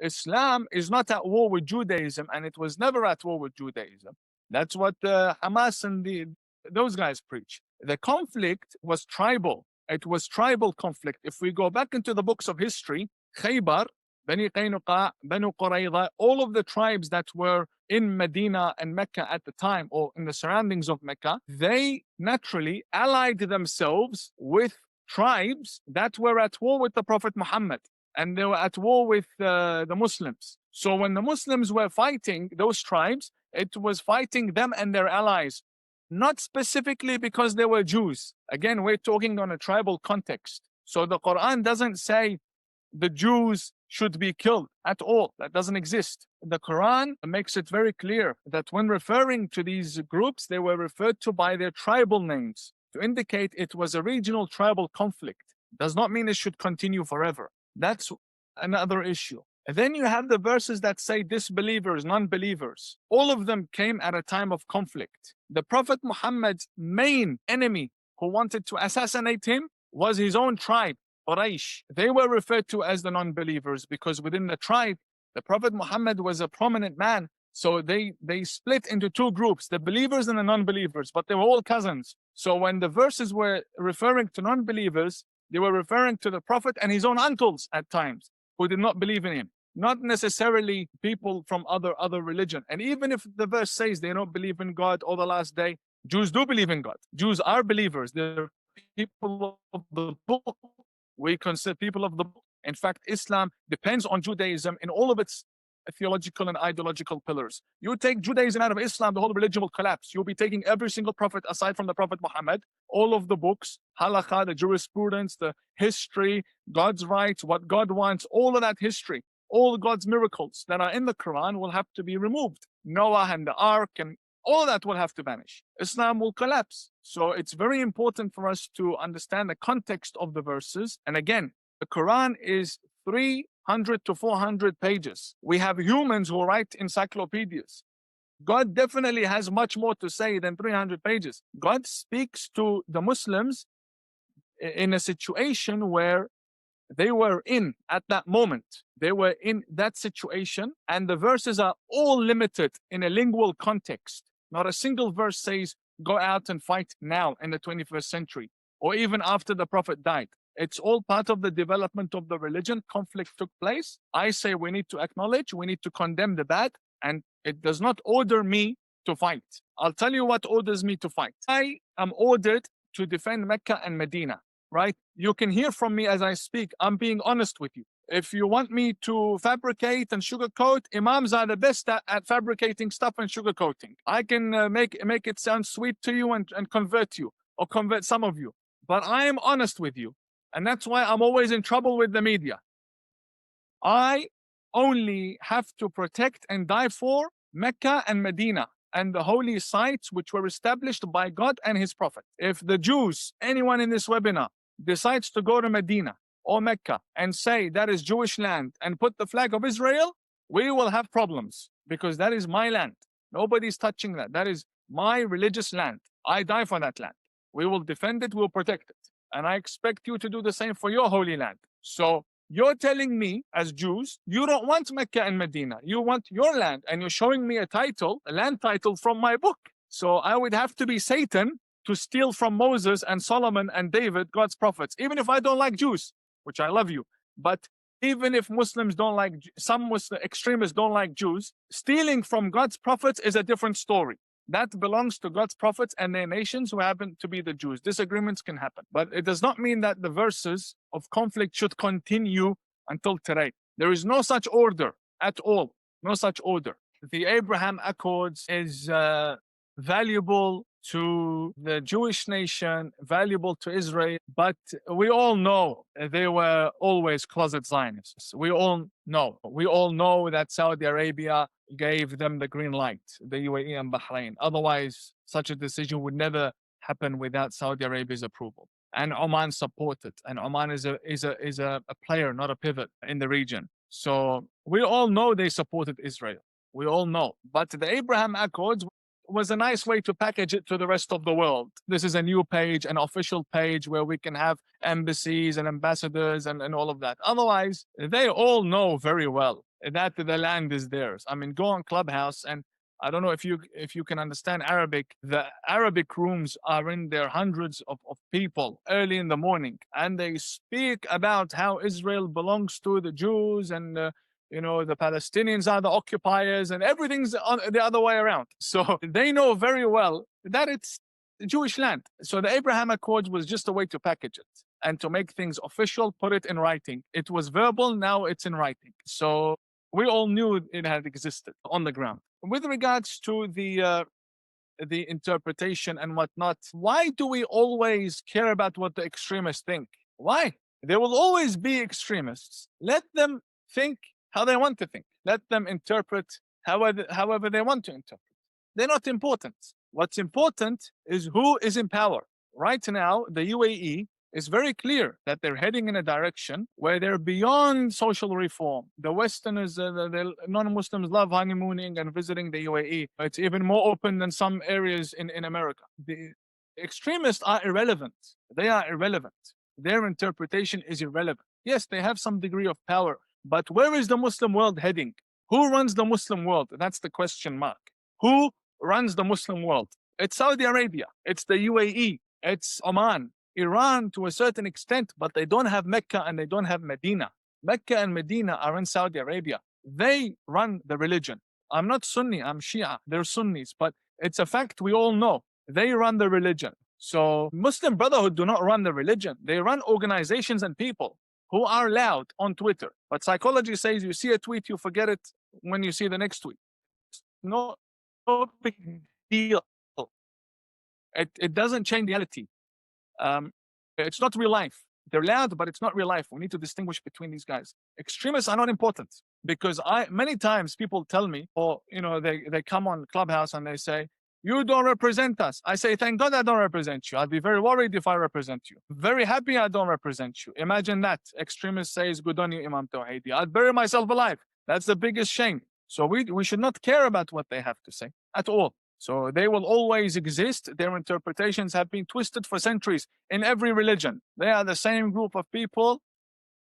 Islam is not at war with Judaism, and it was never at war with Judaism. That's what Hamas and those guys preach. The conflict was tribal. It was tribal conflict. If we go back into the books of history, Khaybar, Bani Qaynuqa, Banu Qurayza, all of the tribes that were in Medina and Mecca at the time, or in the surroundings of Mecca, they naturally allied themselves with tribes that were at war with the Prophet Muhammad, and they were at war with the Muslims. So when the Muslims were fighting those tribes, it was fighting them and their allies, not specifically because they were Jews. Again, we're talking on a tribal context. So the Quran doesn't say the Jews should be killed at all. That doesn't exist. The Quran makes it very clear that when referring to these groups, they were referred to by their tribal names to indicate it was a regional tribal conflict. Does not mean it should continue forever. That's another issue. And then you have the verses that say disbelievers, non-believers. All of them came at a time of conflict. The Prophet Muhammad's main enemy who wanted to assassinate him was his own tribe, Quraysh. They were referred to as the non-believers because within the tribe, the Prophet Muhammad was a prominent man. So they split into two groups, the believers and the non-believers, but they were all cousins. So when the verses were referring to non-believers, they were referring to the Prophet and his own uncles at times who did not believe in him, not necessarily people from other religion. And even if the verse says they don't believe in God or the last day, Jews do believe in God. Jews are believers. They're people of the book. We consider people of the book. In fact, Islam depends on Judaism in all of its theological and ideological pillars. You take Judaism out of Islam, the whole religion will collapse. You'll be taking every single prophet aside from the Prophet Muhammad, all of the books, halakha, the jurisprudence, the history, God's rights, what God wants, all of that history, all God's miracles that are in the Quran will have to be removed. Noah and the ark and all of that will have to vanish. Islam will collapse. So it's very important for us to understand the context of the verses. And again, the Quran is 300 to 400 pages. We have humans who write encyclopedias. God definitely has much more to say than 300 pages. God speaks to the Muslims in a situation where they were in at that moment. They were in that situation, and the verses are all limited in a lingual context. Not a single verse says, go out and fight now in the 21st century, or even after the Prophet died. It's all part of the development of the religion. Conflict took place. I say we need to acknowledge, we need to condemn the bad, and it does not order me to fight. I'll tell you what orders me to fight. I am ordered to defend Mecca and Medina, right? You can hear from me as I speak. I'm being honest with you. If you want me to fabricate and sugarcoat, Imams are the best at fabricating stuff and sugarcoating. I can make it sound sweet to you and convert you, or convert some of you. But I am honest with you. And that's why I'm always in trouble with the media. I only have to protect and die for Mecca and Medina and the holy sites which were established by God and His Prophet. If the Jews, anyone in this webinar, decides to go to Medina or Mecca and say that is Jewish land and put the flag of Israel, we will have problems because that is my land. Nobody's touching that. That is my religious land. I die for that land. We will defend it, we'll protect it. And I expect you to do the same for your holy land. So you're telling me as Jews, you don't want Mecca and Medina. You want your land. And you're showing me a title, a land title from my book. So I would have to be Satan to steal from Moses and Solomon and David, God's prophets, even if I don't like Jews, which I love you. But even if Muslims don't like, some Muslim extremists don't like Jews, stealing from God's prophets is a different story. That belongs to God's prophets and their nations who happen to be the Jews. Disagreements can happen. But it does not mean that the verses of conflict should continue until today. There is no such order at all. No such order. The Abraham Accords is valuable to the Jewish nation, valuable to Israel, but we all know they were always closet Zionists. We all know that Saudi Arabia gave them the green light, the UAE and Bahrain. Otherwise, such a decision would never happen without Saudi Arabia's approval. And Oman supported. And Oman is a player, not a pivot in the region. So we all know they supported Israel. We all know. But the Abraham Accords was a nice way to package it to the rest of the world. This is a new page, an official page where we can have embassies and ambassadors and all of that. Otherwise, they all know very well that the land is theirs. I mean, go on Clubhouse, and I don't know if you can understand Arabic. The Arabic rooms are in there hundreds of people early in the morning, and they speak about how Israel belongs to the Jews, and the Palestinians are the occupiers, and everything's on the other way around. So they know very well that it's Jewish land. So the Abraham Accords was just a way to package it and to make things official, put it in writing. It was verbal, now it's in writing. So we all knew it had existed on the ground. With regards to the interpretation and whatnot, why do we always care about what the extremists think? Why? There will always be extremists. Let them think how they want to think. Let them interpret however they want to interpret. They're not important. What's important is who is in power. Right now, the UAE is very clear that they're heading in a direction where they're beyond social reform. The Westerners, the non-Muslims love honeymooning and visiting the UAE. It's even more open than some areas in America. The extremists are irrelevant. They are irrelevant. Their interpretation is irrelevant. Yes, they have some degree of power, but where is the Muslim world heading? Who runs the Muslim world? That's the question mark. Who runs the Muslim world? It's Saudi Arabia. It's the UAE. It's Oman. Iran to a certain extent, but they don't have Mecca and they don't have Medina. Mecca and Medina are in Saudi Arabia. They run the religion. I'm not Sunni, I'm Shia. They're Sunnis, but it's a fact we all know. They run the religion. So Muslim Brotherhood do not run the religion. They run organizations and people who are loud on Twitter. But psychology says you see a tweet, you forget it when you see the next tweet. No big deal. It doesn't change reality. It's not real life. They're loud, but it's not real life. We need to distinguish between these guys. Extremists are not important because many times people tell me, or they come on Clubhouse and they say, you don't represent us. I say, thank God I don't represent you. I'd be very worried if I represent you. Very happy I don't represent you. Imagine that. Extremist says, good on you, Imam Tawhidi. I'd bury myself alive. That's the biggest shame. So we should not care about what they have to say at all. So they will always exist. Their interpretations have been twisted for centuries in every religion. They are the same group of people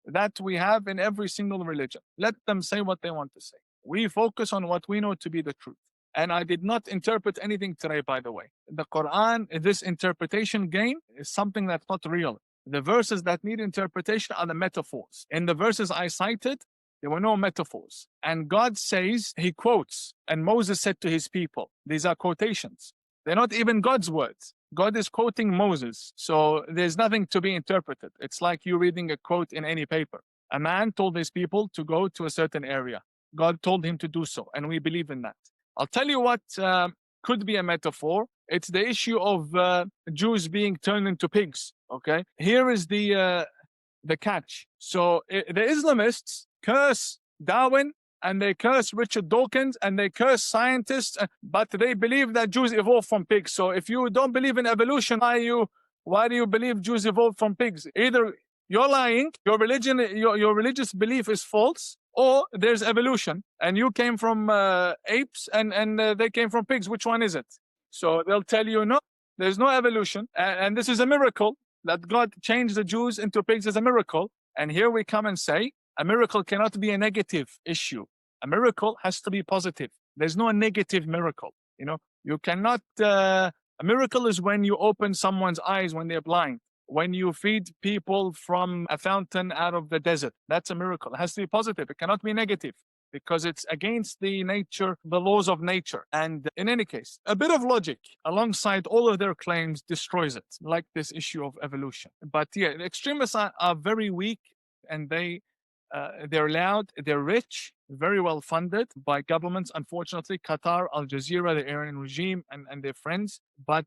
that we have in every single religion. Let them say what they want to say. We focus on what we know to be the truth. And I did not interpret anything today, by the way. The Quran, this interpretation game is something that's not real. The verses that need interpretation are the metaphors. In the verses I cited, there were no metaphors. And God says, he quotes, and Moses said to his people, these are quotations. They're not even God's words. God is quoting Moses. So there's nothing to be interpreted. It's like you reading a quote in any paper. A man told his people to go to a certain area. God told him to do so, and we believe in that. I'll tell you what could be a metaphor. It's the issue of Jews being turned into pigs, okay? Here is the catch. So the Islamists curse Darwin, and they curse Richard Dawkins, and they curse scientists, but they believe that Jews evolved from pigs. So if you don't believe in evolution, why do you believe Jews evolved from pigs? Either you're lying, your religion, your religious belief is false, or there's evolution, and you came from apes, and they came from pigs. Which one is it? So they'll tell you, no, there's no evolution, and this is a miracle. That God changed the Jews into pigs is a miracle. And here we come and say, a miracle cannot be a negative issue. A miracle has to be positive. There's no negative miracle. You cannot, a miracle is when you open someone's eyes when they're blind. When you feed people from a fountain out of the desert. That's a miracle. It has to be positive. It cannot be negative because it's against the laws of nature. And in any case, a bit of logic alongside all of their claims destroys it, like this issue of evolution. But yeah, the extremists are very weak, and they're loud, they're rich, very well funded by governments, unfortunately, Qatar, Al Jazeera, the Iranian regime, and their friends. But,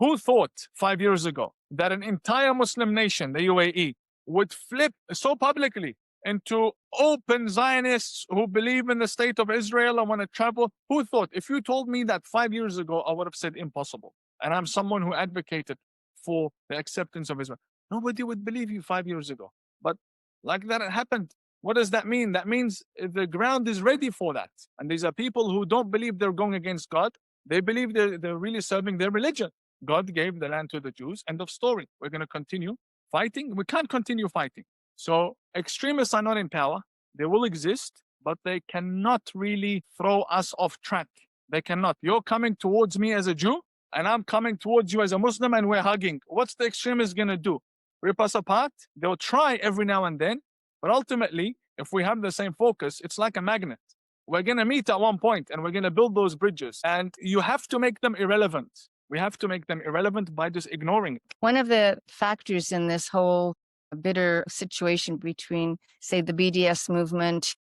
who thought 5 years ago that an entire Muslim nation, the UAE, would flip so publicly into open Zionists who believe in the state of Israel and want to travel? Who thought? If you told me that 5 years ago, I would have said impossible. And I'm someone who advocated for the acceptance of Israel. Nobody would believe you 5 years ago. But like that, it happened. What does that mean? That means the ground is ready for that. And these are people who don't believe they're going against God. They believe they're really serving their religion. God gave the land to the Jews. End of story. We're going to continue fighting. We can't continue fighting. So extremists are not in power. They will exist, but they cannot really throw us off track. They cannot. You're coming towards me as a Jew, and I'm coming towards you as a Muslim, and we're hugging. What's the extremists going to do? Rip us apart? They'll try every now and then, but ultimately, if we have the same focus, it's like a magnet. We're going to meet at one point, and we're going to build those bridges, and you have to make them irrelevant. We have to make them irrelevant by just ignoring it. One of the factors in this whole bitter situation between, say, the BDS movement,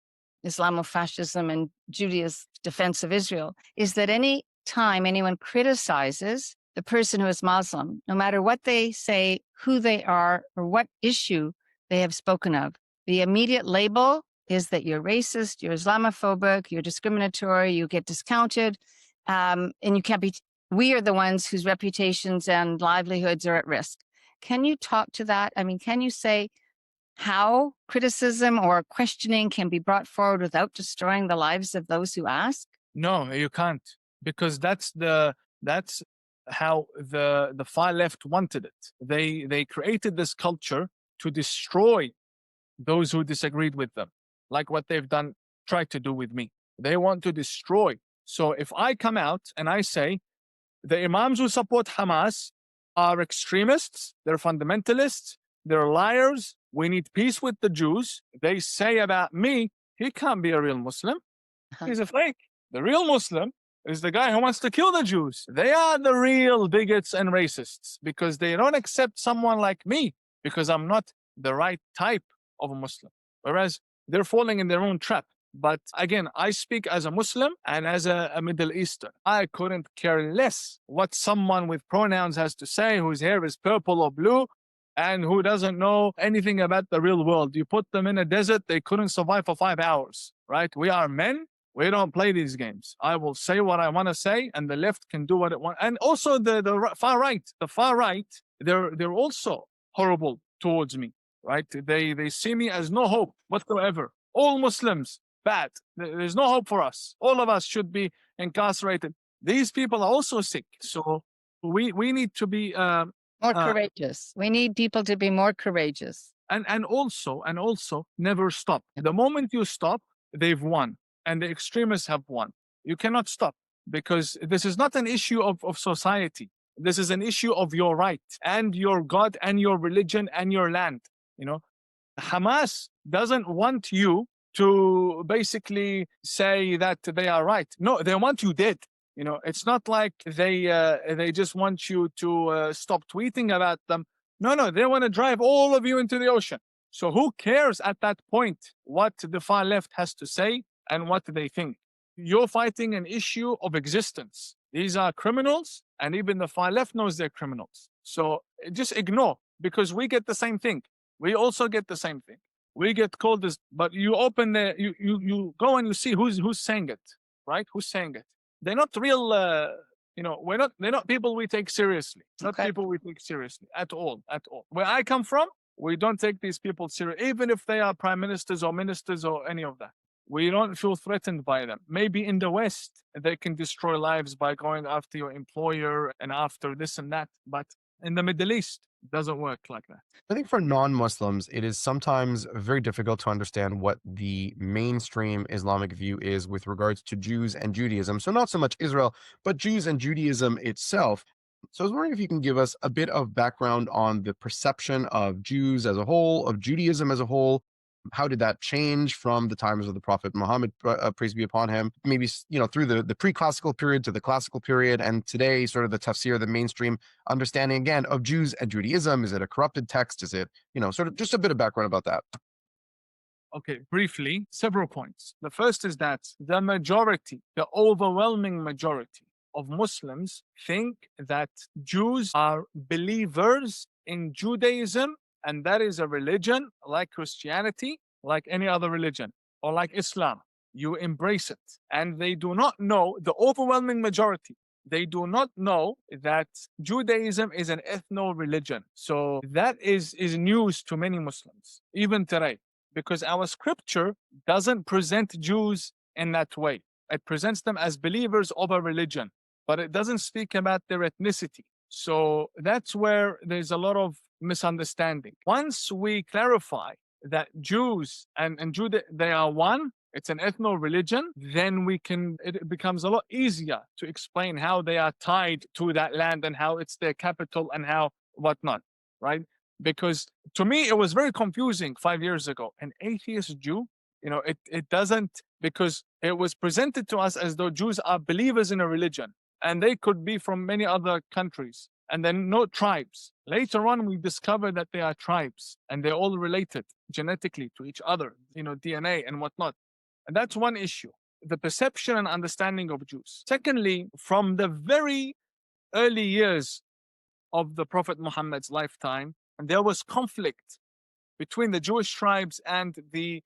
Islamofascism, and Judaism's defense of Israel is that any time anyone criticizes the person who is Muslim, no matter what they say, who they are, or what issue they have spoken of, the immediate label is that you're racist, you're Islamophobic, you're discriminatory, you get discounted, and you can't be. We are the ones whose reputations and livelihoods are at risk. Can you talk to that? I mean, can you say how criticism or questioning can be brought forward without destroying the lives of those who ask? No, you can't, because that's how the far left wanted it. They created this culture to destroy those who disagreed with them, like what they've tried to do with me. They want to destroy. So if I come out and I say, the Imams who support Hamas are extremists, they're fundamentalists, they're liars, we need peace with the Jews, they say about me, he can't be a real Muslim. He's a fake. The real Muslim is the guy who wants to kill the Jews. They are the real bigots and racists because they don't accept someone like me because I'm not the right type of a Muslim. Whereas they're falling in their own trap. But again, I speak as a Muslim and as a Middle Eastern. I couldn't care less what someone with pronouns has to say, whose hair is purple or blue, and who doesn't know anything about the real world. You put them in a desert, they couldn't survive for 5 hours, right? We are men. We don't play these games. I will say what I want to say, and the left can do what it wants. And also the far right, they're also horrible towards me, right? They see me as no hope whatsoever. All Muslims, bad. There's no hope for us. All of us should be incarcerated. These people are also sick. So we need to be more courageous. We need people to be more courageous. And also never stop. The moment you stop, they've won. And the extremists have won. You cannot stop because this is not an issue of society. This is an issue of your right and your God and your religion and your land. You know, Hamas doesn't want you to basically say that they are right. No, they want you dead. You know, it's not like they just want you to stop tweeting about them. No, they want to drive all of you into the ocean. So who cares at that point what the far left has to say and what they think? You're fighting an issue of existence. These are criminals, and even the far left knows they're criminals. So just ignore, because we get the same thing. We also get the same thing. We get called this, but you open you go and you see who's saying it, right? Who's saying it? They're not real. They're not people we take seriously. Not people we take seriously at all. Where I come from, we don't take these people seriously, even if they are prime ministers or ministers or any of that. We don't feel threatened by them. Maybe in the West, they can destroy lives by going after your employer and after this and that. But in the Middle East, it doesn't work like that. I think for non-Muslims, it is sometimes very difficult to understand what the mainstream Islamic view is with regards to Jews and Judaism. So not so much Israel, but Jews and Judaism itself. So I was wondering if you can give us a bit of background on the perception of Jews as a whole, of Judaism as a whole. How did that change from the times of the Prophet Muhammad, praise be upon him, maybe, through the pre-classical period to the classical period, and today sort of the tafsir, the mainstream understanding again of Jews and Judaism? Is it a corrupted text? Is it, sort of just a bit of background about that? Okay, briefly, several points. The first is that the overwhelming majority of Muslims think that Jews are believers in Judaism, and that is a religion like Christianity, like any other religion, or like Islam. You embrace it. And they do not know, the overwhelming majority, they do not know that Judaism is an ethno-religion. So that is news to many Muslims, even today, because our scripture doesn't present Jews in that way. It presents them as believers of a religion, but it doesn't speak about their ethnicity. So that's where there's a lot of misunderstanding. Once we clarify that Jews and Judah, they are one, it's an ethno-religion, then it becomes a lot easier to explain how they are tied to that land and how it's their capital and how whatnot, right? Because to me, it was very confusing 5 years ago. An atheist Jew, it doesn't, because it was presented to us as though Jews are believers in a religion and they could be from many other countries. And then no tribes. Later on, we discovered that they are tribes and they're all related genetically to each other, DNA and whatnot. And that's one issue, the perception and understanding of Jews. Secondly, from the very early years of the Prophet Muhammad's lifetime, and there was conflict between the Jewish tribes and the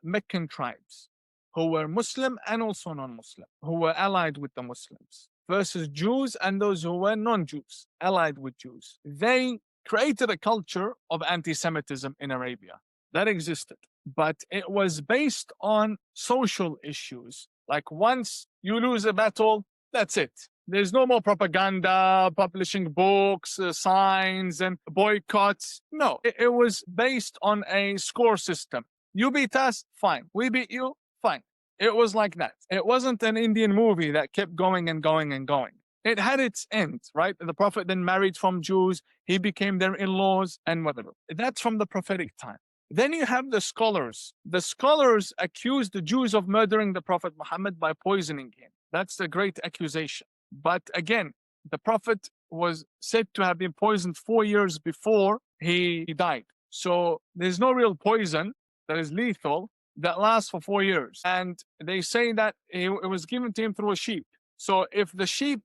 Meccan tribes, who were Muslim and also non-Muslim, who were allied with the Muslims, versus Jews and those who were non-Jews, allied with Jews. They created a culture of anti-Semitism in Arabia. That existed, but it was based on social issues. Like once you lose a battle, that's it. There's no more propaganda, publishing books, signs, and boycotts. No, it was based on a score system. You beat us, fine. We beat you, fine. It was like that. It wasn't an Indian movie that kept going and going and going. It had its end, right? The Prophet then married from Jews. He became their in-laws and whatever. That's from the prophetic time. Then you have the scholars. The scholars accused the Jews of murdering the Prophet Muhammad by poisoning him. That's a great accusation. But again, the Prophet was said to have been poisoned 4 years before he died. So there's no real poison that is lethal that lasts for 4 years. And they say that it was given to him through a sheep. So if the sheep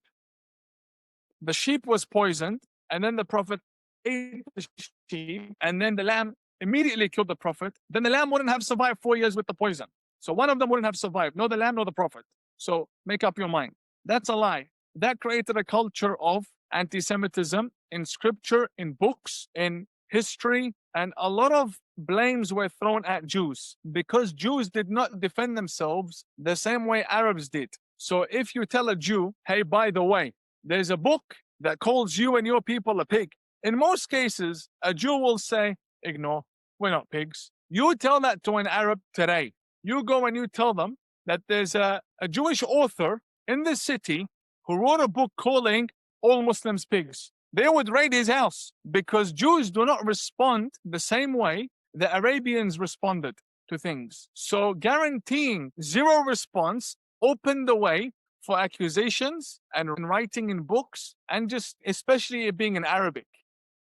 was poisoned, and then the Prophet ate the sheep, and then the lamb immediately killed the Prophet, then the lamb wouldn't have survived 4 years with the poison. So one of them wouldn't have survived, nor the lamb nor the Prophet. So make up your mind. That's a lie. That created a culture of anti-Semitism in scripture, in books, in history, and a lot of blames were thrown at Jews because Jews did not defend themselves the same way Arabs did. So if you tell a Jew, hey, by the way, there's a book that calls you and your people a pig, in most cases, a Jew will say, ignore, we're not pigs. You tell that to an Arab today. You go and you tell them that there's a Jewish author in this city who wrote a book calling all Muslims pigs. They would raid his house because Jews do not respond the same way the Arabians responded to things. So guaranteeing zero response opened the way for accusations and writing in books, and just especially it being in Arabic.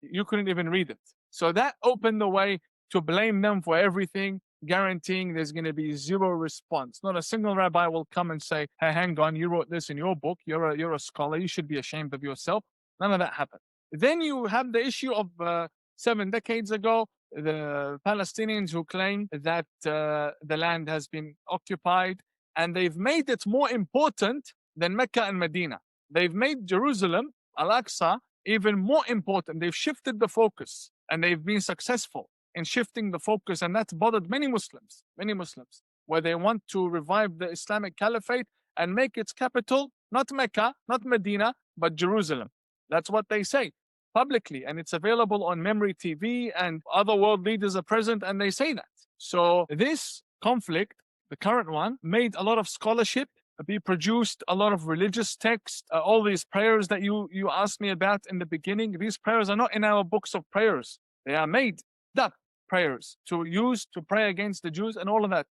You couldn't even read it. So that opened the way to blame them for everything, guaranteeing there's going to be zero response. Not a single rabbi will come and say, hey, hang on, you wrote this in your book. You're a scholar. You should be ashamed of yourself. None of that happened. Then you have the issue of 7 decades ago, the Palestinians who claim that the land has been occupied, and they've made it more important than Mecca and Medina. They've made Jerusalem, Al-Aqsa, even more important. They've shifted the focus, and they've been successful in shifting the focus, and that's bothered many Muslims, where they want to revive the Islamic Caliphate and make its capital not Mecca, not Medina, but Jerusalem. That's what they say publicly, and it's available on Memory TV, and other world leaders are present, and they say that. So this conflict, the current one, made a lot of scholarship be produced, a lot of religious texts, all these prayers that you asked me about in the beginning. These prayers are not in our books of prayers. They are made up prayers to use to pray against the Jews and all of that.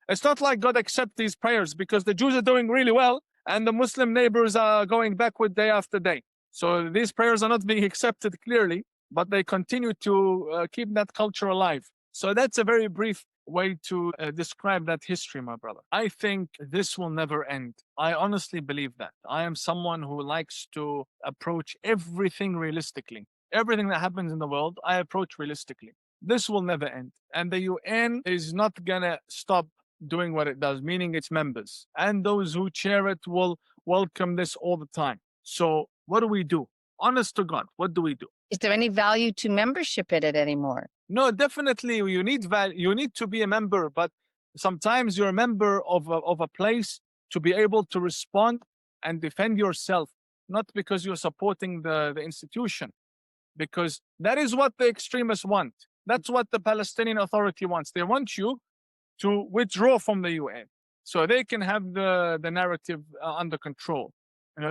It's not like God accepts these prayers because the Jews are doing really well and the Muslim neighbors are going backward day after day. So these prayers are not being accepted clearly, but they continue to keep that culture alive. So that's a very brief way to describe that history, my brother. I think this will never end. I honestly believe that. I am someone who likes to approach everything realistically. Everything that happens in the world, I approach realistically. This will never end. And the UN is not going to stop doing what it does, meaning its members. And those who chair it will welcome this all the time. So what do? Honest to God, what do we do? Is there any value to membership in it anymore? No, definitely you need value. You need to be a member, but sometimes you're a member of a place to be able to respond and defend yourself, not because you're supporting the institution, because that is what the extremists want. That's what the Palestinian Authority wants. They want you to withdraw from the UN so they can have the narrative under control.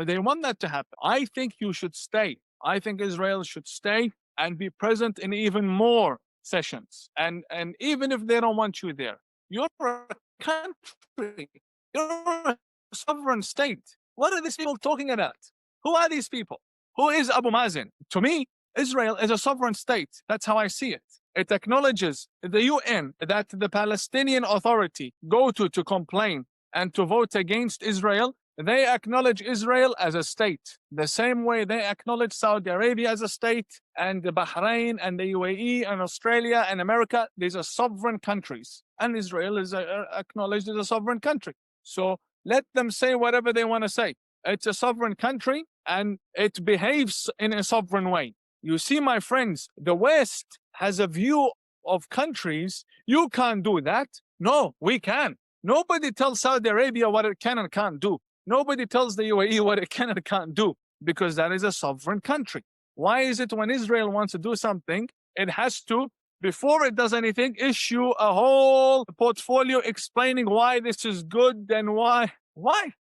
They want that to happen. I think you should stay. I think Israel should stay and be present in even more sessions. And even if they don't want you there, you're a country. You're a sovereign state. What are these people talking about? Who are these people? Who is Abu Mazen? To me, Israel is a sovereign state. That's how I see it. It acknowledges the UN that the Palestinian Authority go to complain and to vote against Israel. They acknowledge Israel as a state, the same way they acknowledge Saudi Arabia as a state, and Bahrain and the UAE and Australia and America. These are sovereign countries, and Israel is acknowledged as a sovereign country. So let them say whatever they want to say. It's a sovereign country, and it behaves in a sovereign way. You see, my friends, the West has a view of countries. You can't do that. No, we can. Nobody tells Saudi Arabia what it can and can't do. Nobody tells the UAE what it can and can't do, because that is a sovereign country. Why is it when Israel wants to do something, it has to, before it does anything, issue a whole portfolio explaining why this is good and why? Why?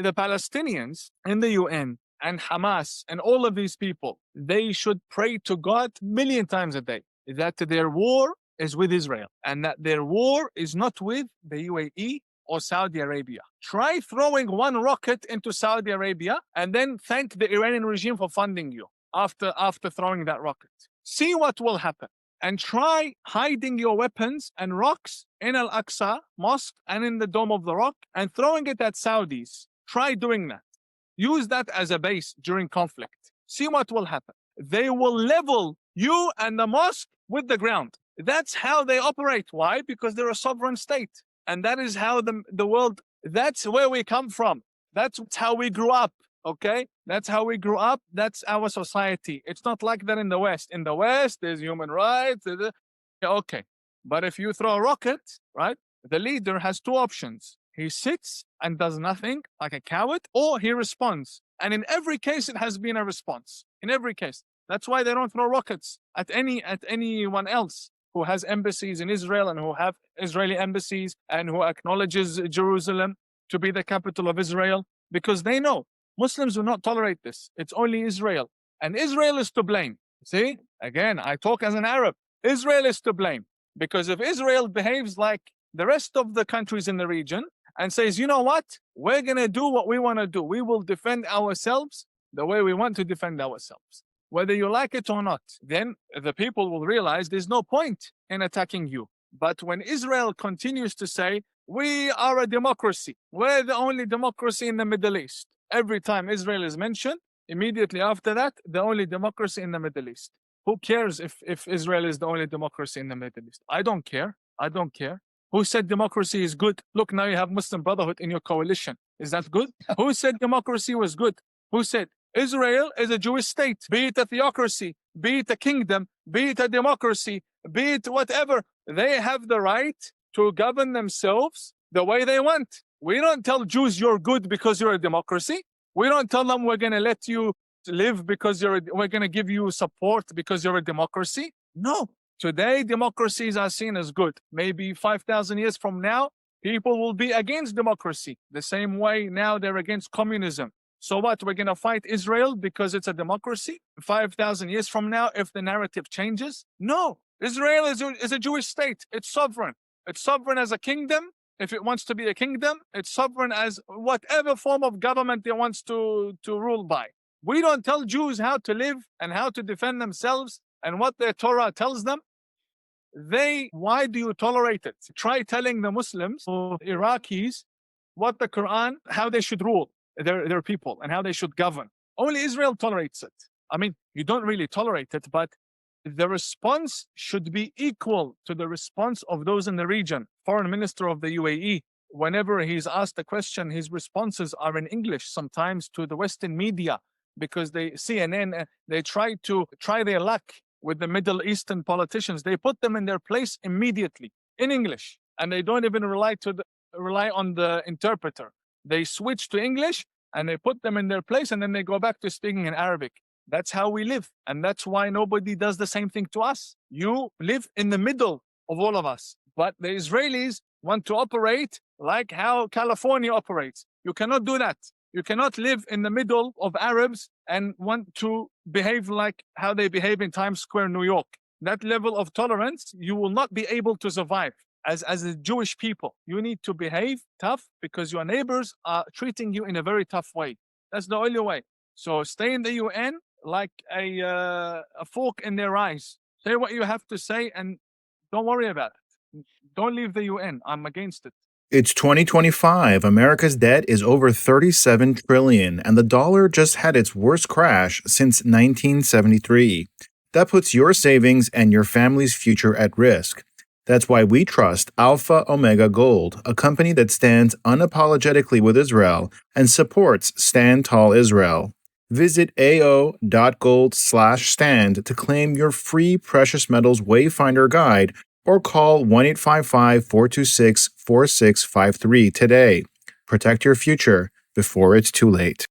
The Palestinians in the UN and Hamas and all of these people, they should pray to God a million times a day that their war is with Israel and that their war is not with the UAE or Saudi Arabia. Try throwing one rocket into Saudi Arabia and then thank the Iranian regime for funding you after throwing that rocket. See what will happen. And try hiding your weapons and rocks in Al-Aqsa Mosque and in the Dome of the Rock and throwing it at Saudis. Try doing that. Use that as a base during conflict. See what will happen. They will level you and the mosque with the ground. That's how they operate. Why? Because they're a sovereign state. And that is how the world, that's where we come from. That's how we grew up, okay? That's how we grew up. That's our society. It's not like that in the West. In the West, there's human rights. Okay. But if you throw a rocket, right, the leader has two options. He sits and does nothing like a coward, or he responds. And in every case, it has been a response. In every case. That's why they don't throw rockets at anyone else who has embassies in Israel and who have Israeli embassies and who acknowledges Jerusalem to be the capital of Israel, because they know Muslims will not tolerate this. It's only Israel. And Israel is to blame. See, again, I talk as an Arab. Israel is to blame, because if Israel behaves like the rest of the countries in the region and says, you know what, we're going to do what we want to do. We will defend ourselves the way we want to defend ourselves. Whether you like it or not, then the people will realize there's no point in attacking you. But when Israel continues to say, we are a democracy, we're the only democracy in the Middle East. Every time Israel is mentioned, immediately after that, the only democracy in the Middle East. Who cares if Israel is the only democracy in the Middle East? I don't care. I don't care. Who said democracy is good? Look, now you have Muslim Brotherhood in your coalition. Is that good? Who said democracy was good? Who said? Israel is a Jewish state, be it a theocracy, be it a kingdom, be it a democracy, be it whatever. They have the right to govern themselves the way they want. We don't tell Jews you're good because you're a democracy. We don't tell them we're going to let you live because we're going to give you support because you're a democracy. No. Today, democracies are seen as good. Maybe 5,000 years from now, people will be against democracy. The same way now they're against communism. So what, we're going to fight Israel because it's a democracy? 5,000 years from now, if the narrative changes? No. Israel is a Jewish state. It's sovereign. It's sovereign as a kingdom. If it wants to be a kingdom, it's sovereign as whatever form of government it wants to rule by. We don't tell Jews how to live and how to defend themselves and what their Torah tells them. Why do you tolerate it? Try telling the Muslims or Iraqis what the Quran, how they should rule their people and how they should govern. Only Israel tolerates it. I mean, you don't really tolerate it, but the response should be equal to the response of those in the region. Foreign Minister of the UAE, whenever he's asked a question, his responses are in English, sometimes to the Western media, because CNN, they try their luck with the Middle Eastern politicians. They put them in their place immediately in English, and they don't even rely on the interpreter. They switch to English and they put them in their place, and then they go back to speaking in Arabic. That's how we live. And that's why nobody does the same thing to us. You live in the middle of all of us. But the Israelis, want to operate like how California operates. You cannot do that. You cannot live in the middle of Arabs and want to behave like how they behave in Times Square, New York. That level of tolerance, you will not be able to survive. As a Jewish people, you need to behave tough because your neighbors are treating you in a very tough way. That's the only way. So stay in the UN like a fork in their eyes. Say what you have to say and don't worry about it. Don't leave the UN. I'm against it. It's 2025. America's debt is over $37 trillion, and the dollar just had its worst crash since 1973. That puts your savings and your family's future at risk. That's why we trust Alpha Omega Gold, a company that stands unapologetically with Israel and supports Stand Tall Israel. Visit ao.gold/stand to claim your free precious metals wayfinder guide or call 1-855-426-4653 today. Protect your future before it's too late.